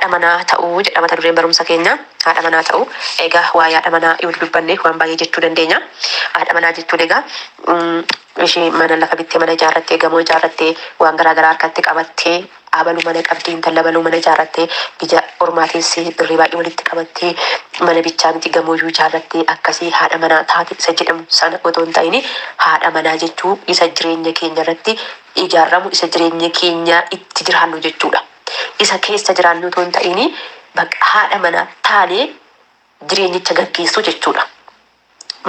haadha manaa ta'uu jedha mata dureen barumsa keenya. Haadha manaa ta'uu egaa waa'ee haadha manaa yoo dubbanne waan baay'ee jechuu dandeenya. Haadha manaa jechuun egaa ishee mana lafa bittee mana ijaarrattee gamoo ijaarrattee waan garaagaraa harkatti qabattee abaluu mana qabdii intala baluu mana ijaarrattee biyya ormaa teessee birrii baay'ee walitti qabattee mana bichaa miti gamooyyuu ijaarrattee akkasii haadha manaa taate isa jedhamu sana otoo hin ta'in haadha manaa jechuun isa jireenya keenya irratti ijaarramu isa jireenya keenya itti jiraannu jechuudha. Isa keessa jiraannu otoo hin ta'in haadha manaa taanee jireenyicha gaggeessu jechuudha.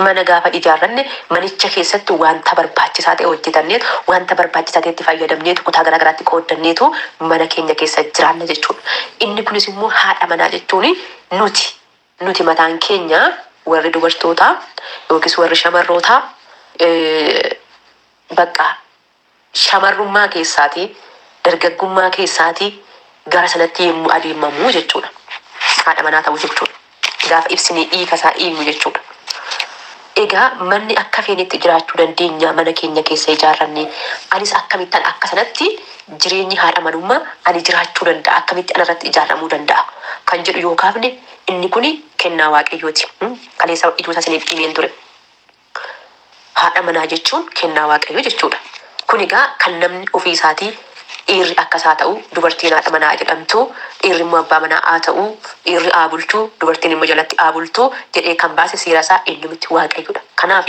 Mana gaafa ijaarranne manicha keessatti wanta barbaachisaa ta'e hojjetanneetu wanta barbaachisaa ta'etti fayyadamneetu kutaa garaagaraatti qooddanneetu mana keenya keessa jiraanna jechuudha. Inni kunis immoo haadha manaa jechuun nuti mataan keenya warri dubartootaa yookiis warri shamarrootaa bakka shamarrummaa keessaatii dargaggummaa keessaatii gara sanatti yemmuu adeemamu jechuudha. Haadha manaa ta'uu jechuudha. Gaafa ibsinee hiikasaa hiiknu jechuudha. Egaa manni akka feenitti jiraachuu dandeenya mana keenya keessa ijaarranne anis akkamittan akka sanatti jireenyi haadha manummaa ani jiraachuu danda'a akkamitti anarratti ijaaramuu danda'a kan jedhu yoo kaafne inni kuni kennaa waaqayyooti. Kaleessa ijoo isaa isiniif himeen ture. Haadha manaa jechuun kennaa waaqayyoo jechuudha. Kun egaa kan namni ofii isaatii dhiirri akkasaa ta'u dubartiin haadha manaa jedhamtu dhiirri immoo abbaa manaa haa ta'u dhiirri haa bulchuu dubartiin immoo jalatti haa bultuu jedhee kan baase seera isaa eenyumitti waaqayyoodha. Kanaaf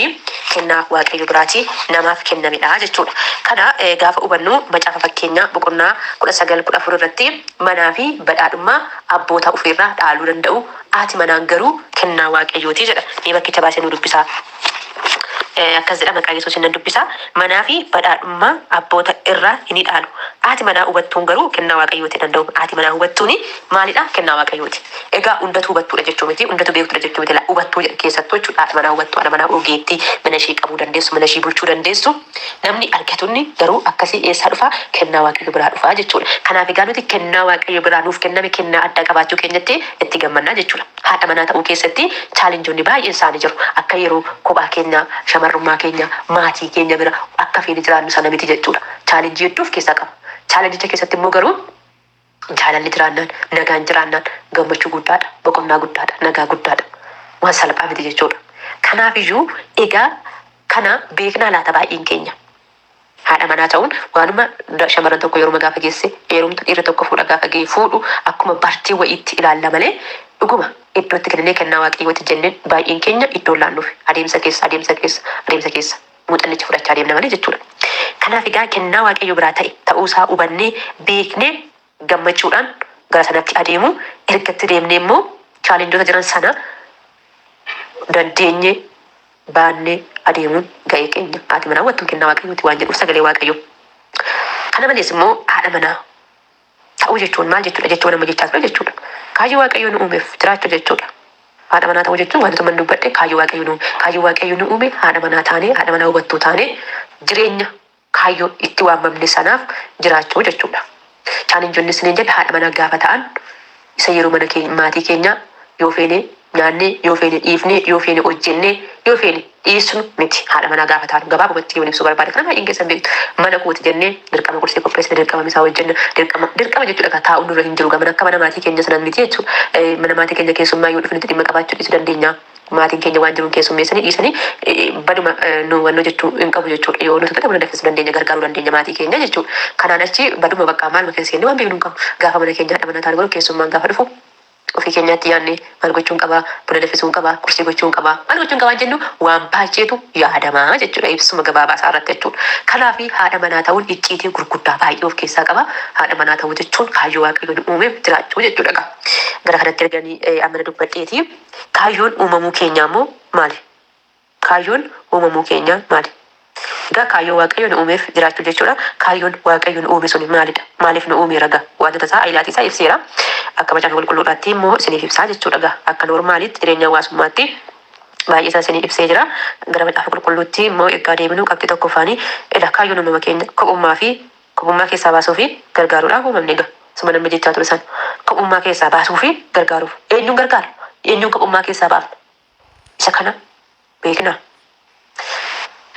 kennaa waaqayyo biraatii namaaf kennamedha jechuudha. Kana gaafa hubannu macaafa fakkeenyaa boqonnaa 19:14 irratti manaa fi badhaadhummaa abboota ofirraa dhaaluu danda'u haati manaan garuu kennaa waaqayyooti jedha. Mee bakkicha baasee nu dubbisaa. Akkas jedha maqaa Yesuus hin dubbisa. Manaa fi badhaadhummaa abboota irraa hin dhaalu. Haati manaa hubattuun garuu kennaa waaqayyooti danda'u. Haati manaa hubattuun maalidha? Kennaa waaqayyooti. Egaa hundatu hubattuudha jechuu miti. Hundatu beektuudha jechuu miti. Hubattuu keessattuu jechuudha. Haadha manaa hubattuu, haadha manaa ogeettii, mana ishee qabuu dandeessu, mana ishee bulchuu dandeessu. Namni argatunni garuu akkasii eessaa dhufa? Kennaa waaqayyo biraa dhufa jechuudha. Kanaaf egaa nuti kennaa waaqayyo biraa nuuf kenname kennaa addaa qabaachuu keenyatti itti gammannaa jechuudha. Haadha manaa ta'uu keessatti chaalenjoonni baay'een isaanii jiru. Akka yeroo kophaa keenya shamarrummaa keenya maatii keenya bira akka feene jiraannu sana miti jechuudha. Chaalenjii hedduuf keessaa qaba. Chaalenjicha keessatti immoo garuu jaalalli jiraannaan, nagaan jiraannaan gammachuu guddaadha, boqonnaa guddaadha, nagaa guddaadha. Waan salphaa miti jechuudha. Kanaafiyyuu egaa kana beeknaa laata baay'een keenya. Haadha manaa ta'uun waanuma shamarran tokko yeroo gaafa geesse heerumtu dhiirri tokko fuudha gaafa ga'e fuudhu akkuma bartii wayiitti ilaalla malee dhuguma iddootti kennee kennaa waaqayyooti jenneen baay'een keenya iddoo laannuuf adeemsa keessa muuxannicha fudhachaa adeemna malee jechuudha. Kanaaf egaa kennaa waaqayyo biraa ta'e ta'uusaa hubannee beeknee gammachuudhaan gara sanatti adeemu ergatti deemnee immoo chaalenjoota jiran sana dandeenye baannee adeemuun ga'ee keenya. Haati manaa hubattuun kennaa waaqayyooti waan jedhuuf sagalee waaqayyo. Kana malees immoo haadha manaa ta'uu jechuun maal jechuudha? Jechuu nama jechaa ture jechuudha. Kaayyoo waaqayyo nu uumeef jiraachuu jechuudha. Haadha manaa ta'uu jechuun wantoota man dubbadhe kaayyoo waaqayyo nu uume haadha manaa taanee haadha manaa hubattuu taanee jireenya kaayyoo itti waamamne sanaaf jiraachuu jechuudha. Chaalenjoonni isiniin jedhe haadha manaa gaafa ta'an isa yeroo mana maatii keenya yoo feene nyaannee yoo feene dhiifnee yoo feene hojjennee yoo feene dhiisnu miti haadha manaa gaafa ta'an gabaabumatti yoo ibsuu barbaade kana baay'een keessan beektu mana kooti jennee dirqama qursii qopheessine dirqama misaa hojjenna dirqama jechuudha taa'uun nurra hin jiru gaman akka mana maatii keenya sanan miti jechuudha. Mana maatii keenya keessummaa yoo dhufnetti dhimma qabaachuu dhiisuu dandeenya. Maatiin keenya waan jiruun keessummeessanii dhiisanii baduma nu wannoo jechuu hin qabu jechuudha. Yoo nuti mana danfisuu dandeenya gargaaruu dandeenya maatii keenya jechuudha. Kanaan achi baduma bakka maal keessa inni waan beeknu hin qabu. Gaafa mana keenya haadha manaa taane garuu keessummaan gaafa dhufu ofii keenyaatti yaadne maal gochuun qabaa, buna danfisuun qabaa, kursii gochuun qabaa, maal gochuun qabaa jennu waan baay'eetu yaadamaa jechuudha. Ibsuma gabaabaa isaa irratti jechuudha. Kanaaf haadha manaa ta'uun icciitii gurguddaa baay'ee of keessaa qaba. Haadha manaa ta'uu jechuun kaayyoo waaqayyo nu uumeef jiraachuu jechuudha. Gara kanatti erganii amma dubbadheeti. Kaayyoon uumamuu keenyaa immoo maali? Kaayyoon uumamuu keenyaa maali? Egaa kaayyoo waaqayyo nu uumeef jiraachuu jechuudha. Kaayyoon waaqayyo nu uume suni maalidha? Maaliif nu uume raga? Wantoota isaa ilaatii isaa ibseera. Akka macaafa qulqulluudhaatti immoo isiniif ibsaa jechuudha. Akka normaalitti jireenya hawaasummaatti baay'ee isaa isiniif ibsee jira. Gara macaafa qulqulluutti immoo egaa deebinuu qabxii tokkoffaanii kaayyoon uumama keenya kophummaa keessaa baasuu fi gargaaruudhaaf uumamne egaa. Suma namni jechaa ture san kophummaa keessaa baasuu fi gargaaruuf eenyuun gargaara? Eenyuun kophummaa keessaa baafna? Isa kana beekna.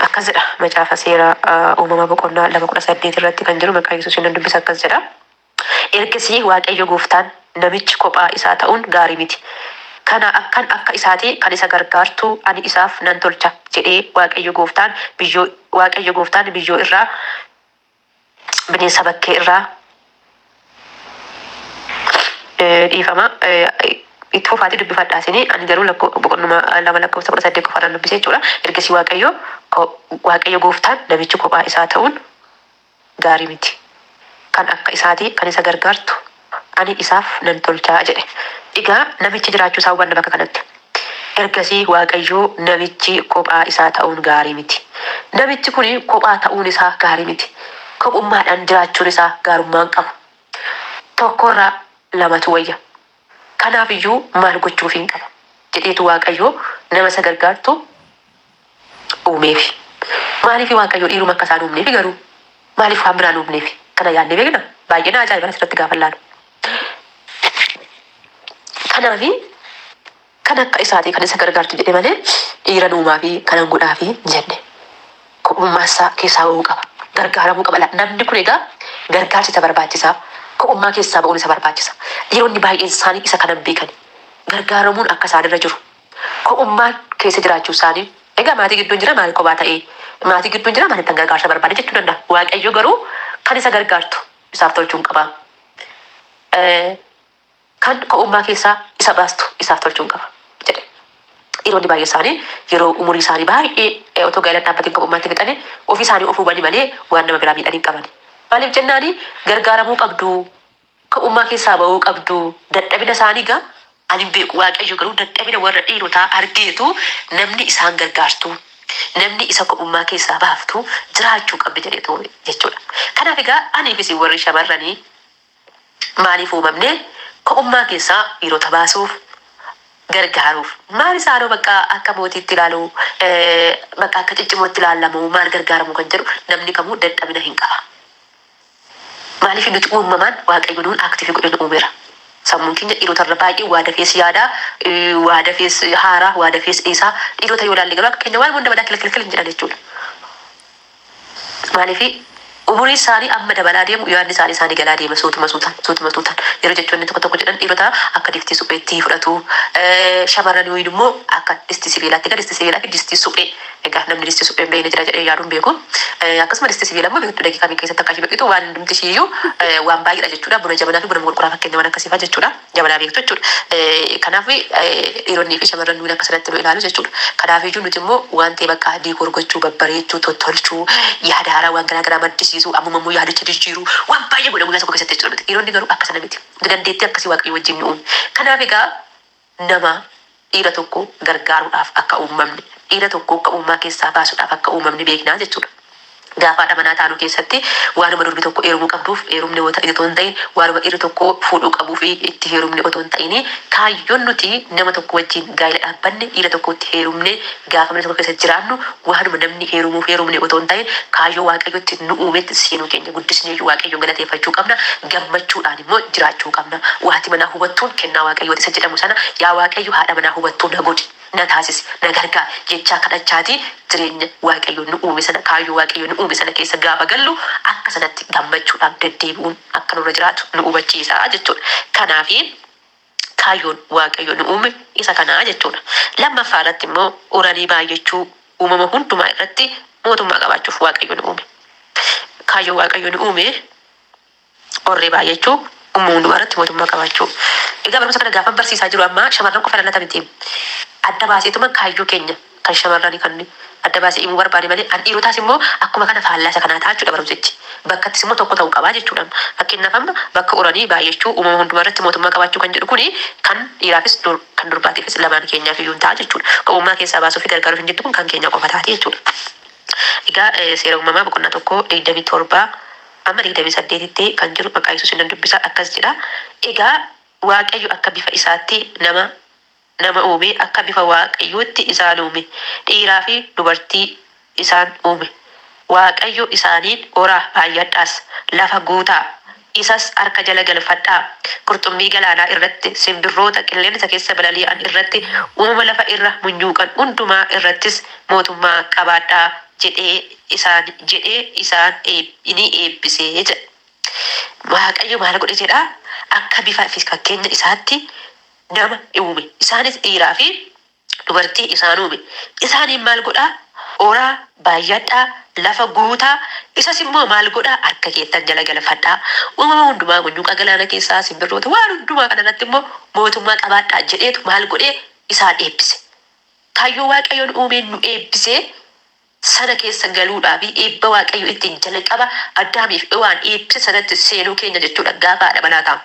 Akkas jedha macaafa seera uumama boqonnaa 2:18 irratti kan jiru maqaa Yesuus hin dubbisa akkas jedha. Ergasii waaqayyo gooftaan namichi kophaa isaa ta'uun gaarii miti. Kana akkan akka isaati kan isa gargaartu ani isaaf nan tolcha jedhee Waaqayyo gooftaan biyyoo irraa bineensa bakkee irraa dhiifama itti fufaati dubbifadhaasini ani garuu boqonnuma 2:18 qofaadhaan dubbisee jechuudha. Ergasii Waaqayyo gooftaan namichi kophaa isaa ta'uun gaarii miti. Kan akka isaati kan isa gargaartu ani isaaf nan tolchaa jedhe. Egaa namichi jiraachuu isaa hubanna bakka kanatti. Ergasii Waaqayyo namichi kophaa isaa ta'uun gaarii miti. Namichi kuni kophaa ta'uun isaa gaarii miti. Kophummaadhaan jiraachuun isaa gaarummaan qabu. Tokkorraa lamatu wayya. Kanaafiyyuu maal gochuuf hin qaba jedheetu Waaqayyo nama isa gargaartu uumeefi. Maaliif Waaqayyo dhiiruma akka isaan uumneefi garuu maaliif waan biraan uumneefi kana yaadne beekna. Baay'ee ajaa'iba asirratti gaafa laalu. Kanaafi kan akka isaati kan isa gargaartu jedhe malee dhiira uumaa fi kanan godhaa fi jenne. Kophummaa isaa keessaa ba'uu qaba. Gargaaramuu qaba. Namni kun egaa gargaarsa isa barbaachisaa. Kophummaa keessaa ba'uun isa barbaachisa. Dhiironni baay'een isaanii isa kanan beekani. Gargaaramuun akka isaan irra jiru. Kophummaan keessa jiraachuu isaanii. Egaa maatii gidduun jira maal kophaa ta'ee maatii gidduun jira maalitti gargaarsa barbaade jechuu danda'a. Waaqayyo garuu kan isa gargaartu isaaf tolchuun qaba. Kan kophummaa keessaa isa baastu isaaf tolchuun qaba jedhe. Dhiironni baay'ee isaanii yeroo umurii isaanii baay'ee otoo gaa'ela dhaabbatiin kophummaatti fixanii ofii isaanii of hubanii malee waan nama biraa miidhanii qabani. Maaliif jennaani gargaaramuu qabdu. Kophummaa keessaa ba'uu qabdu. Dadhabina isaanii gaa ani beeku. Waaqayyo garuu dadhabina warra dhiirotaa argeetu namni isaan gargaartu. Namni isa kophummaa keessaa baaftu jiraachuu qabdi jedheetu jechuudha. Kanaaf egaa aniifis warri shamarranii maaliif uumamne kophummaa keessaa dhiirota baasuuf gargaaruuf. Maal isaanoo bakka akka mootiitti ilaalu bakka akka ciccimootti ilaalamu maal gargaaramu kan jedhu namni kamuu dadhabina hin qaba. Maaliif nuti uumamaan Waaqayyo nuun aktiivii godhe nu uumeera. Sammuun keenya dhiirotarra baay'ee waa dafees yaadaa, waa dafees haaraa, waa dafees dhiisaa. Dhiirota yoo ilaalle garuu akka keenya waan hunda badaa kilkil hin jedhan jechuudha. Maaliif umurii isaanii amma dabalaa deemu yaadni isaanii galaa deema suutuma suutaan. Yeroo jechuun tokko tokko jedhan dhiirota akka distii supheetti fudhatu. Shamarran wayiin immoo akka distii sibiilaatti distii sibiilaa fi distii suphee. Egaa namni distii suphee hin beekne jira jedhee yaaduun beeku. Akkasuma distii sibiilaa immoo beektu daqiiqaa keessatti akka ishee beektu waan hundumti isheeyyuu waan baay'eedha jechuudha. Buna jabanaa fi buna qulqullaa fakkeenya waan akkasiifaa jechuudha. Jabanaa beektu jechuudha. Kanaaf dhiironnii fi shamarran nuyi akka sanatti nu ilaalu jechuudha. Kanaaf iyyuu nuti immoo waan ta'e bakka diikoor gochuu, babbareechuu, tottolchuu, yaada haaraa waan garaa maddisiisuu, ammuma immoo yaadicha jijjiiruu waan baay'ee godhamu gaafa keessatti jechuudha. Dhiironni garuu akkasana miti. Dandeettii akkasii Waaqayyo wajjin nu uume. Kanaaf egaa nama dhiira tokko gargaaruudhaaf akka uumamne, dhiira tokko kophummaa keessaa baasuudhaaf akka uumamne beeknaa jechuudha. Gaafa haadha manaa taanu keessatti waanuma durbi tokko heerumuu qabduuf heerumne otoo hin ta'in waanuma dhiirri tokko fuudhuu qabuu fi itti heerumne otoo hin ta'in kaayyoon nuti nama tokko wajjin gaa'ela dhaabbanne dhiira tokkotti heerumne gaafa mana tokko keessatti jiraannu waanuma namni heerumne otoo hin ta'in kaayyoo Waaqayyotti nu uumetti seenuu keenya guddisnee Waaqayyoon galateeffachuu qabna. Gammachuudhaan immoo jiraachuu qabna. Waati manaa hubattuun kennaa Waaqayyooti isa jedhamu sana yaa Waaqayyo haadha manaa hubattuu na godhi. Na taasisi, na gargaari jechaa kadhachaati jireenya Waaqayyo nu uume sana kaayyoo Waaqayyo nu uume sana keessa gaafa gallu akka sanatti gammachuudhaan deddeebi'uun akka nurra jiraatu nu hubachiisa jechuudha. Kanaaf kaayyoon Waaqayyo nu uume isa kanaa jechuudha. Lammaffaa irratti immoo uranii baay'achuu uumama hundumaa irratti mootummaa qabaachuuf Waaqayyo nu uume. Kaayyoo Waaqayyo nu uume orree baay'achuu uumama hundumaa irratti mootummaa qabaachuu. Egaa barumsa kana gaafa barsiisaa jiru amma shamarran qofa dhalata miti. Adda baaseetuma kaayyoo keenya kan shamarranii kan adda baasee himuu barbaade malee an dhiirotaas immoo akkuma kana faallasa kanaa ta'a jechuudha barumsichi. Bakkattis immoo tokko ta'uu qabaa jechuudha. Fakkeenyaaf amma bakka uranii baay'achuu uumama hundumaa irratti mootummaa qabaachuu kan jedhu kuni kan dhiiraafis kan durbaatiifis lamaan keenyaaf iyyuu ta'a jechuudha. Kophummaa keessaa baasuu fi gargaaruuf hin jettu kun kan keenya qofa taati jechuudha. Egaa seera uumamaa boqonnaa 1:27 amma 28tti kan jiru maqaa Yesuus hin dubbisa akkas jedha. Egaa Waaqayyo akka bifa isaatti nama uume akka bifa Waaqayyootti isaan uume dhiiraa fi dubartii isaan uume. Waaqayyo isaaniin horaa baay'adhaas lafa guutaa isas harka jala galfadhaa qurxummii galaanaa irratti simbirroota qilleensa keessa balali'an irratti uumama lafa irra munyuuqan hundumaa irrattis mootummaa qabaadhaa jedhee isaan ni eebbisee jedha. Waaqayyo maal godhe jedhaa? akka bifa fi fakkeenya isaatti nama uume. Isaanis dhiiraa fi dubartii isaan uume. Isaaniin maal godhaa? Oraa baay'adhaa lafa guutaa. Isas immoo maal godhaa? Harka keessan jala galfadhaa. Uumama hundumaa munyuuqa galaana keessaa simbirroota waan hundumaa kanarratti immoo mootummaa qabaadhaa jedheetu maal godhee isaan eebbise. Kaayyoo Waaqayyoon uumeen nu eebbisee sana keessa galuudhaa fi eebba Waaqayyo ittiin jalqaba Addaamiif waan eebbise sanatti seenuu keenya jechuudha gaafa haadha manaa ta'a.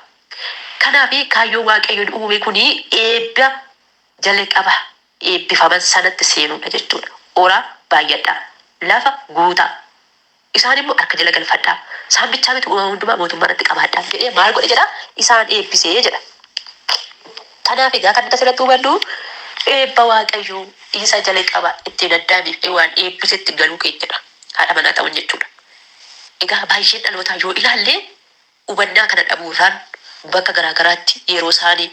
Kanaaf kaayyoo Waaqayyoon uume kuni eebba jalqaba eebbifaman sanatti seenuudha jechuudha. Oraa baay'adhaa lafa guutaa. Isaan immoo harka jala galfadhaa. Isaan bichaa miti uumama hundumaa mootummaa irratti qabaadhaa jedhee maal godhe jedha? Isaan eebbisee jedha. Kanaaf egaa kan asirratti hubannu eebba Waaqayyoo isa jalqaba ittiin Addaamiif waan eebbisetti galuu keenyadha. Haadha manaa ta'uun jechuudha. Egaa baay'een dhalootaa yoo ilaalle hubannaa kana dhabuurraan bakka garaagaraatti yeroo isaanii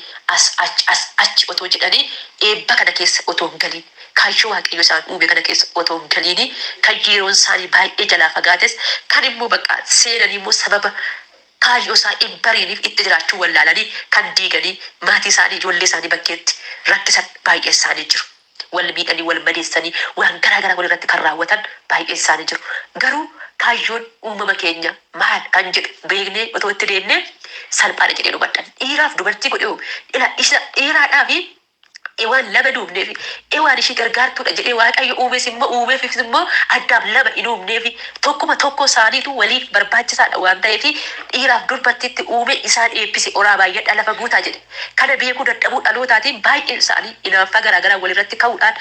achi otoo jedhanii eebba kana keessa otoo hin galiin kaayyoo Waaqayyo isaan uume kana keessa otoo hin galiin kan yeroon isaanii baay'ee jalaa fagaates kan immoo bakka seenanii immoo sababa kaayyoo isaa hin bariiniif itti jiraachuu wallaalanii kan diiganii maatii isaanii ijoollee isaanii bakkeetti rakkisan baay'ee isaanii jiru. Wal miidhanii wal madeessanii waan garaagaraa walirratti kan raawwatan baay'ee isaanii jiru. Garuu kaayyoon uumama keenya maal kan jedhu beeknee otoo itti deemnee salphaadha jedhee hubanna. Dhiiraaf dubartii godhee dhiiraadhaa fi waan lama duubnee fi waan ishii gargaartuudha jedhee Waaqayyo uumes immoo uumeefis immoo Addaam lama hin uumnee fi tokko isaaniitu waliif barbaachisaadha waan ta'eef dhiiraaf dubartiitti uume isaan eebbise oraa baay'adhaa lafa guutaa jedhe. Kana beekuu dadhabuu dhalootaatiin baay'een isaanii hinaaffaa garaagaraa walirratti ka'uudhaan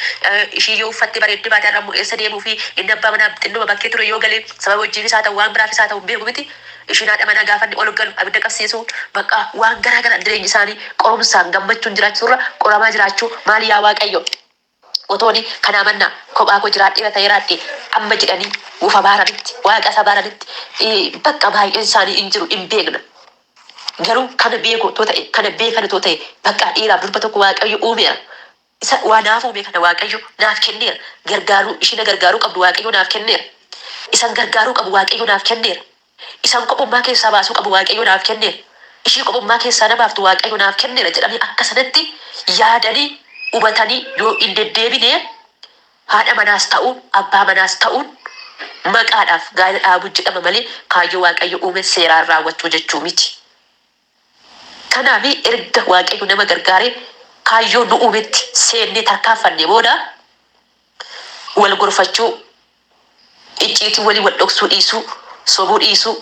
ishii yoo uffatte bareeddee baatee ammoo eessa deemuu fi inni abbaa manaa xinnoo bakkee ture yoo galee sababa wajjin isaa ta'u waan biraaf isaa ta'u beeku miti. Ishiin haadha manaa gaafanni ol galu abidda qabsiisuu bakka waan garaagaraa jireenya isaanii qorumsaan gammachuun jiraachuurra qoramaa jiraachuu maali yaa Waaqayyo otooni kanaa mannaa kophaa koo jiraadheera ta'eeraadhe amma jedhanii ufa baaranitti waaqa isa baaranitti bakka baay'een isaanii hin jiru hin beekna. Garuu kana beeku otoo ta'e kana beekan otoo ta'e bakka dhiiraaf durba tokko Waaqayyo uumeera. Isa waa naaf uume kana Waaqayyo naaf kenneera. Gargaaruu ishii na gargaaruu qabdu Waaqayyo naaf kenneera. Isan gargaaruu qabu Waaqayyo naaf kenneera. Isaan qophummaa keessaa baasuu qabu Waaqayyo naaf kenneera. Ishii qophummaa keessaa nabaaftu Waaqayyo naaf kenneera jedhanii akka sanatti yaadanii hubatanii yoo hin deddeebine haadha manaas ta'uun abbaa manaas ta'uun maqaadhaaf gaa'ela dhaabuu jedhama malee kaayyoo Waaqayyo uume seeraan raawwachuu jechuu miti. Kanaaf erga Waaqayyo nama gargaaree kaayyoo nu uumetti seennee tarkaanfanne booda wal gorfachuu icciitii walii wal dhoksuu dhiisuu sobuu dhiisuu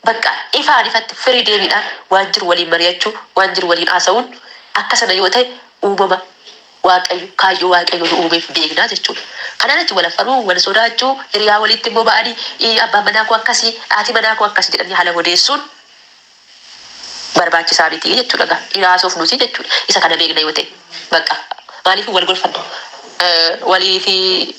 bakka ifaan ifatti firii deebiidhaan waan jiru waliin mari'achuu waan jiru waliin haasa'uun akka sana yoo ta'e uumama Waaqayyo kaayyoo Waaqayyo nu uumeef beeknaa jechuudha. Kanaan achi wal affaruu wal sodaachuu hiriyaa walitti immoo ba'anii abbaan manaa koo akkasii haati manaa koo akkasii jedhanii haala odeessuun barbaachisaa miti jechuudha. Ilaasuuf nuti jechuudha. Isa kana beekna yoo ta'e bakka maaliif wal gorfanna waliif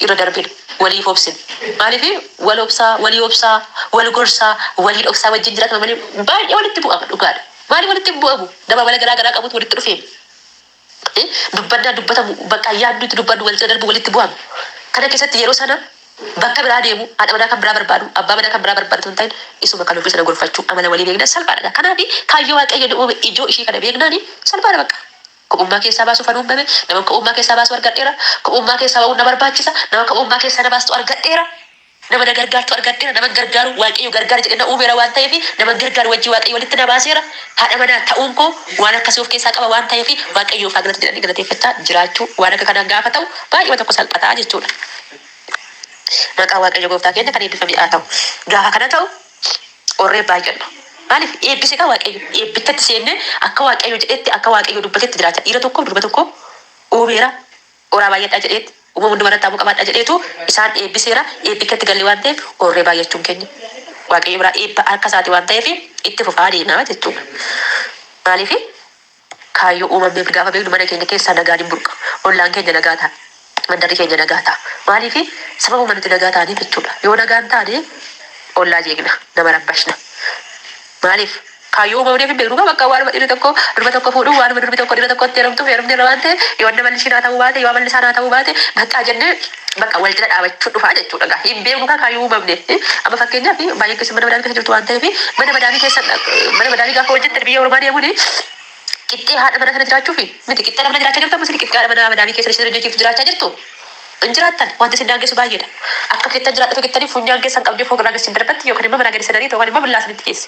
irra darbina. Waliif obsin maaliif wal obsaa walii obsaa wal gorsaa walii dhoksaa wajjin jiraatan malee baay'ee walitti bu'ama dhugaadha. Maaliif walitti bu'amu? Nama bala garaa garaa qabutu walitti dhufee dubbannaa dubbatamu bakka yaadduutti dubbannu walitti darbu walitti bu'amu. Kana keessatti yeroo sana bakka biraa deemu haadha manaa kan biraa barbaadu abbaa manaa kan biraa barbaadu hin ta'in isuma kan ofii sana gorfachuu amala walii beekna salphaadha. Kanaaf kaayyoo Waaqayyo nu uume ijoo ishii kana beeknaani salphaadha bakka. Kophummaa keessaa baasuu kan uumame nama kophummaa keessaa baasuu argadheera. Kophummaa keessaa baasuu na barbaachisa. Nama kophummaa keessaa na baastu argadheera. Nama na gargaartu argadheera. Nama gargaaru Waaqayyo gargaara jedhee na uumeera waan ta'eef nama gargaaru wajjin Waaqayyo walitti na baaseera. Haadha manaa ta'uun koo waan akkasii of keessaa qaba waan ta'eef Waaqayyo of agirratti jedhanii galateeffachaa jiraachuu waan akka kanaan gaafa ta'u baay'ee tokko salphataa jechuudha. Maqaa Waaqayyo gooftaa keenya kan eebbifame haa ta'u. Gaafa kana ta'u orree baay'adha. Maaliif eebbise kan Waaqayyo eebbittatti seenne akka Waaqayyo jedhetti akka Waaqayyo dubbatetti jiraata. Dhiira tokko durba tokko uumeera oraa baay'adhaa jedheetti uumama hundumarra taa'uu qabaadhaa jedheetu isaan eebbiseera eebbikkatti galle waan ta'eef orree baay'achuun keenya Waaqayyo biraa eebba harka isaati waan ta'eef itti fufaa deemaa jechuudha. Maaliif kaayyoo uumamneef gaafa beeknu mana keenya keessaa nagaan hin burqa. Ollaan keenya nagaa ta'a. Mandarri keenya nagaa ta'a. Maaliif sababa nuti nagaa ta'aniif jechuudha. Yoo nagaan taane ollaa jeeqna nama rabbashna. Maaliif Kaayyoo uumamnee fi beeknu bakka waan dhiirri tokko durba tokko fuudhu waan durbi tokko dhiira tokkotti heerumtee raawwante yoo nama mallishinaa ta'uu baate yoo mallisaanaa ta'uu baate bakka jennee bakka wal jala dhaabachuu dhufaa jechuudha. Gaa hin beeknu kaayyoo uumamne amma fakkeenyaaf baay'ee keessa mana madaamii keessa jirtu waan ta'eef mana madaamii gaafa hojjette biyya ormaa deemuuni qixxee haadha mana kana jiraachuuf miti qixxee nama jiraachaa jirtu ammas qixxee haadha mana madaamii keessa jiraachuuf jiraachaa jirtu. Injiraatan wanti sin daangessu baay'eedha. Akka keettan jiraatu keettanii funyaan keessan qabdee foog irraa geessin darbatti yookaan immoo mana gadi sadanii yookaan immoo billaasanitti geessi.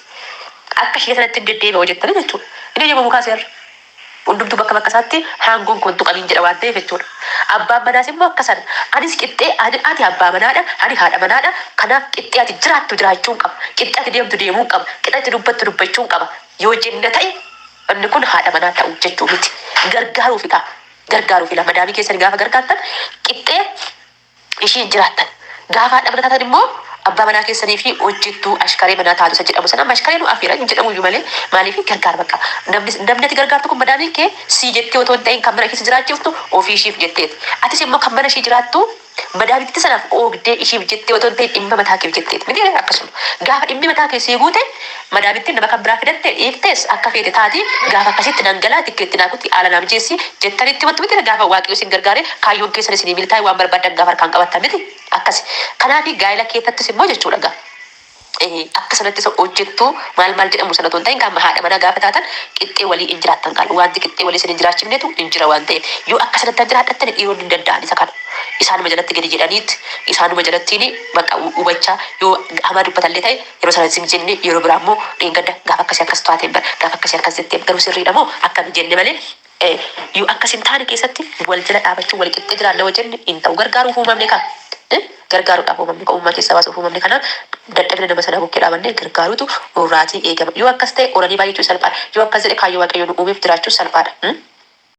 Akka ishee sanatti deddeebi'a hojjettanii jechuudha. Inni yommuu kaaseera. Hundumtuu bakka isaatti hangoon kun tuqamiin jedha waan ta'eef jechuudha. Abbaan manaas immoo akka sana. Anis qixxee ati abbaa manaadha, ani haadha manaadha. Kanaaf qixxee ati jiraattu jiraachuun qaba. Qixxee ati deemtu deemuun qaba. Qixxee ati dubbattu dubbachuun qaba. Yoo jenna ta'e inni kun haadha manaa ta'uu jechuu miti. Gargaaruufidha. Gargaaruufidha. Madaamii keessan gaafa gargaartan qixxee isheen jiraattan. Gaafa haadha manaa taatan immoo abbaa manaa keessanii fi hojjettuu ashkaree manaa taatu isa jedhamu sana ashkaree nu afiira hin jedhamu iyyuu malee maaliif gargaar bakka namni ati gargaartu kun madaamiin kee sii jettee otoo hin ta'in kan mana keessa jiraachiftu ofii ishiif jetteeti. Atis immoo kan mana ishii jiraattu madaamitti sanaaf oogdee ishiif jettee otoo hin ta'in dhimma mataa keef jetteeti. Miti akkasuma gaafa dhimmi mataa keessee guute madaamitti nama kan biraa fidatte dhiiftees akka feete taati gaafa akkasitti dhangalaa tikkeetti naakutti haala naam jeessi jettanitti wanti miti gaafa waaqayyo isin gargaare kaayyoon keessan isinii militaa waan barbaadan gaafa harkaan qabattan miti akkas. Kanaafi gaa'ela keettattis immoo jechuudha gaa. Akka sanatti hojjettu maal jedhamu sana otoo hin ta'in kan haadha manaa gaafa taatan qixxee walii hin jiraattan qaala. Wanti qixxee walii isin hin jiraachifnetu hin jira waan ta'eef yoo akka sanatti jiraadhattan dhiiroon hin danda'an isa kana. Isaanuma jalatti gadi jedhaniit isaanuma jalattiin bakka hubachaa yoo hamaa dubbatallee ta'e yeroo sana isin jenne yeroo biraa immoo dheengadda gaafa akkasii akkas taateen gaafa akkasii akkas jettee garuu sirriidha moo akka hin jenne malee yoo akkas hin taane keessatti wal jala dhaabachuu wal qixxee jiraanna wajjin hin ta'u gargaaruuf uumamne kan. Gargaaruudhaaf uumamne kan uumaa keessaa baasuuf uumamne kanaan dadhabina nama sana bukkee dhaabannee gargaaruutu nurraatii eegama. Yoo akkas ta'e oranii baay'achuu salphaadha. Yoo akkas jedhe kaayyoo waaqayyoon uumeef jiraachuu salphaadha.